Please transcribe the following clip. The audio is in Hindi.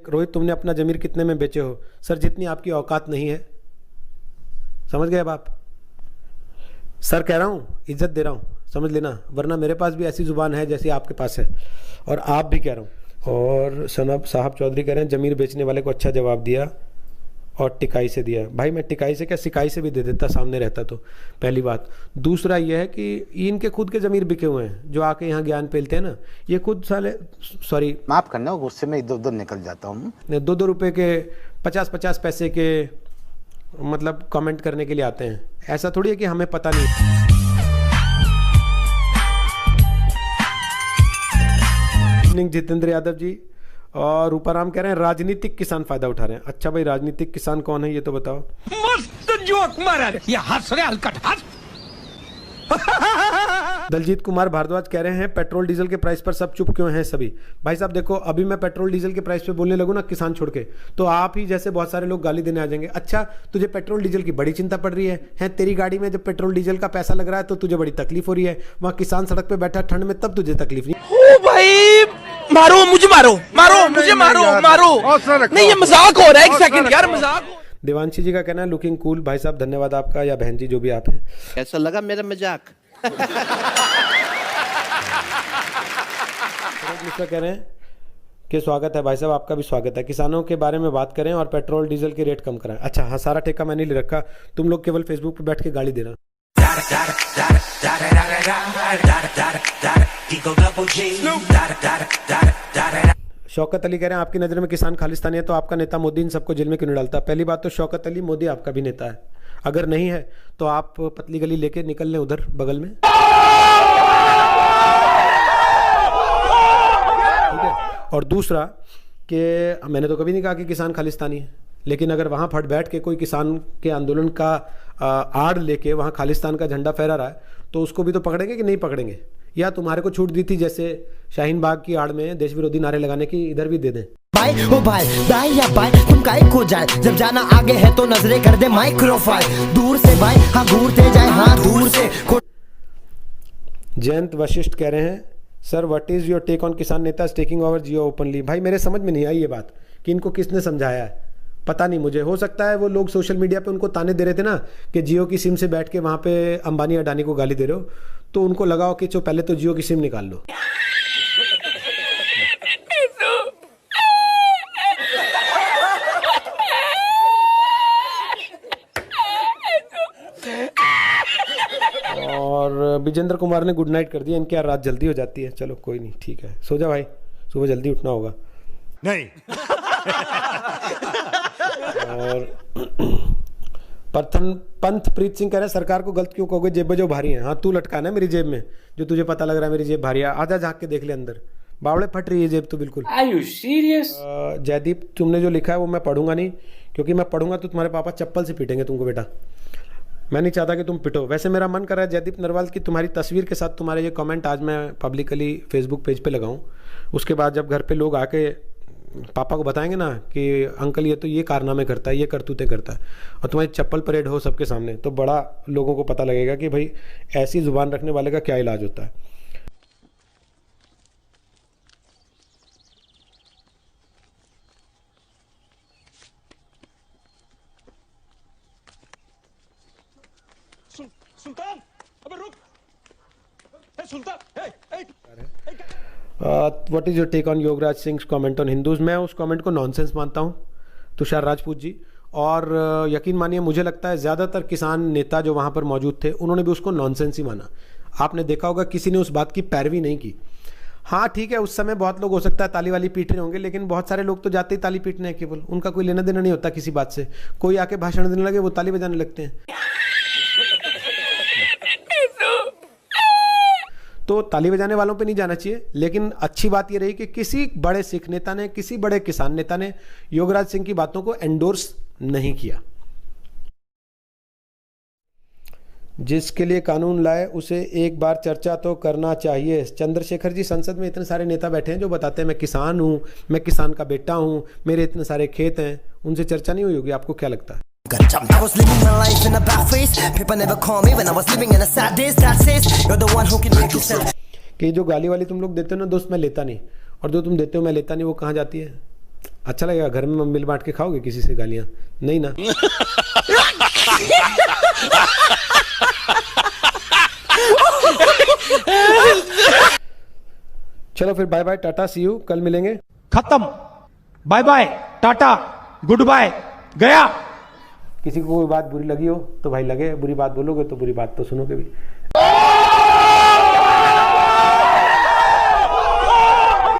रोहित तुमने अपना ज़मीर कितने में बेचे हो? सर जितनी आपकी औकात नहीं है। समझ गए अब आप? सर कह रहा हूँ, इज्जत दे रहा हूँ, समझ लेना, वरना मेरे पास भी ऐसी ज़ुबान है जैसी आपके पास है, और आप भी कह रहा हूँ। और सनब साहब चौधरी कह रहे हैं ज़मीर बेचने वाले को अच्छा जवाब दिया और टिकाई से दिया। भाई मैं टिकाई से क्या, सिकाई से भी दे देता सामने रहता तो, पहली बात। दूसरा ये है कि इनके खुद के ज़मीर बिके हुए हैं जो आके यहाँ ज्ञान पेलते हैं ना, ये खुद साले, सॉरी माफ़ करना, गुस्से में इधर उधर निकल जाता हूँ। 2-2 रुपये के 50-50 पैसे के मतलब कमेंट करने के लिए आते हैं। ऐसा थोड़ी है कि हमें पता नहीं। जितेंद्र यादव जी और रूपाराम कह रहे हैं राजनीतिक किसान फायदा उठा रहे हैं। अच्छा भाई, राजनीतिक किसान कौन है ये तो बताओ। मस्त जोक मारा रे, ये हंस रहे हलकट हंस। दलजीत कुमार भारद्वाज कह रहे हैं पेट्रोल डीजल के प्राइस पर सब चुप क्यों हैं सभी? भाई साहब देखो, अभी मैं पेट्रोल डीजल के प्राइस पे बोलने लगूं ना किसान छोड़ के, तो आप ही जैसे बहुत सारे लोग गाली देने आ जाएंगे। अच्छा तुझे पेट्रोल डीजल की बड़ी चिंता पड़ रही है? तेरी गाड़ी में जब पेट्रोल डीजल का पैसा लग रहा है तो तुझे बड़ी तकलीफ हो रही है, वहाँ किसान सड़क पे बैठा ठंड में तब तुझे तकलीफ नहीं। ओ भाई मारो मुझे, मारो मारो मुझे, मारो मारो, नहीं ये मजाक हो रहा है, एक सेकंड यार मजाक। देवांशी जी का कहना है लुकिंग कूल। भाई साहब धन्यवाद आपका, या बहन जी जो भी आप हैं। कैसा लगा मेरा मजाक? मिश्रा कह रहे हैं कि स्वागत है भाई साहब, आपका भी स्वागत है। किसानों के बारे में बात करें और पेट्रोल डीजल के रेट कम कराएं। अच्छा हाँ, सारा ठेका मैंने ले रखा, तुम लोग केवल फेसबुक पे बैठ के गाली देना। शौकत अली कह रहे हैं आपकी नज़र में किसान खालिस्तानी है तो आपका नेता मोदी इन सबको जेल में क्यों नहीं डालता? पहली बात तो शौकत अली, मोदी आपका भी नेता है, अगर नहीं है तो आप पतली गली लेके निकल लें उधर बगल में, ठीक है। और दूसरा कि मैंने तो कभी नहीं कहा कि किसान खालिस्तानी है, लेकिन अगर वहाँ फट बैठ के कोई किसान के आंदोलन का आड़ लेके वहाँ खालिस्तान का झंडा फहरा रहा है तो उसको भी तो पकड़ेंगे कि नहीं पकड़ेंगे? या तुम्हारे को छूट दी थी जैसे शाहीन बाग की आड़ में देश विरोधी नारे लगाने की, इधर भी दे दें। भाई ओ भाई दाई या भाई तुम काहे खो जाए, जब जाना आगे है तो नजरें कर दे माइक्रोफाइल, दूर से भाई हाँ घूरते जाए, हाँ दूर से। जयंत वशिष्ठ कह रहे हैं sir what is your take on किसान नेता टेकिंग ओवर जियो ओपनली? भाई मेरे समझ में नहीं आई ये बात कि इनको किसने समझाया है, पता नहीं मुझे। हो सकता है वो लोग सोशल मीडिया पे उनको ताने दे रहे थे ना कि जियो की सिम से बैठ के वहाँ पे अंबानी अडानी को गाली दे रहे हो, तो उनको लगाओ कि जो पहले तो जियो की सिम निकाल लो। और विजेंद्र कुमार ने गुड नाइट कर दिया, इनकी यार रात जल्दी हो जाती है। चलो कोई नहीं, ठीक है, सो जा भाई, सुबह जल्दी उठना होगा। नहीं और पंथप्रीत सिंह कह रहे हैं सरकार को गलत क्यों कहोगे, जेबें जो भारी हैं। हाँ तू लटकाना है मेरी जेब में, जो तुझे पता लग रहा है मेरी जेब भारी है, आजा झाँक के देख ले अंदर, बावड़े फट रही है जेब तो बिल्कुल। Are you serious? जयदीप तुमने जो लिखा है वो मैं पढ़ूंगा नहीं, क्योंकि मैं पढ़ूंगा तो तुम्हारे पापा चप्पल से पीटेंगे तुमको बेटा, मैं नहीं चाहता कि तुम पिटो। वैसे मेरा मन कर रहा है जयदीप नरवाल की तुम्हारी तस्वीर के साथ तुम्हारे ये कमेंट आज मैं पब्लिकली फेसबुक पेज पे लगाऊं, उसके बाद जब घर पे लोग आके पापा को बताएंगे ना कि अंकल ये तो ये कारनामे करता है, ये करतूतें करता है, और तुम्हारी चप्पल परेड हो सबके सामने, तो बड़ा लोगों को पता लगेगा कि भाई ऐसी जुबान रखने वाले का क्या इलाज होता है। सुल्तान अबे रुक, Sultan what is your take on Yograj Singh comment on Hindus? मैं उस कमेंट को नॉनसेंस मानता हूँ तुषार राजपूत जी, और यकीन मानिए मुझे लगता है ज़्यादातर किसान नेता जो वहाँ पर मौजूद थे उन्होंने भी उसको नॉनसेंस ही माना। आपने देखा होगा किसी ने उस बात की पैरवी नहीं की। हाँ ठीक है, उस समय बहुत लोग हो सकता है ताली वाली पीट रहे होंगे, लेकिन बहुत सारे लोग तो जाते ही ताली पीटने हैं केवल, उनका कोई लेना देना नहीं होता किसी बात से। कोई आके भाषण देने लगे वो ताली बजाने लगते हैं, तो ताली बजाने वालों पे नहीं जाना चाहिए। लेकिन अच्छी बात ये रही कि किसी बड़े सिख नेता ने, किसी बड़े किसान नेता ने योगराज सिंह की बातों को एंडोर्स नहीं किया। जिसके लिए कानून लाए उसे एक बार चर्चा तो करना चाहिए। चंद्रशेखर जी, संसद में इतने सारे नेता बैठे हैं जो बताते हैं मैं किसान हूँ, मैं किसान का बेटा हूँ, मेरे इतने सारे खेत हैं, उनसे चर्चा नहीं हुई होगी? आपको क्या लगता है? कि जो गाली वाली तुम लोग देते हो ना दोस्त, मैं लेता नहीं, और जो तुम देते हो मैं लेता नहीं, वो कहाँ जाती है? अच्छा लगेगा घर में मिल बांट के खाओगे किसी से गालियां? नहीं ना? चलो फिर bye bye, tata, see you, कल मिलेंगे। खत्म, bye bye, tata, goodbye, गया। किसी को कोई बात बुरी लगी हो तो भाई लगे, बुरी बात बोलोगे तो बुरी बात तो सुनोगे भी।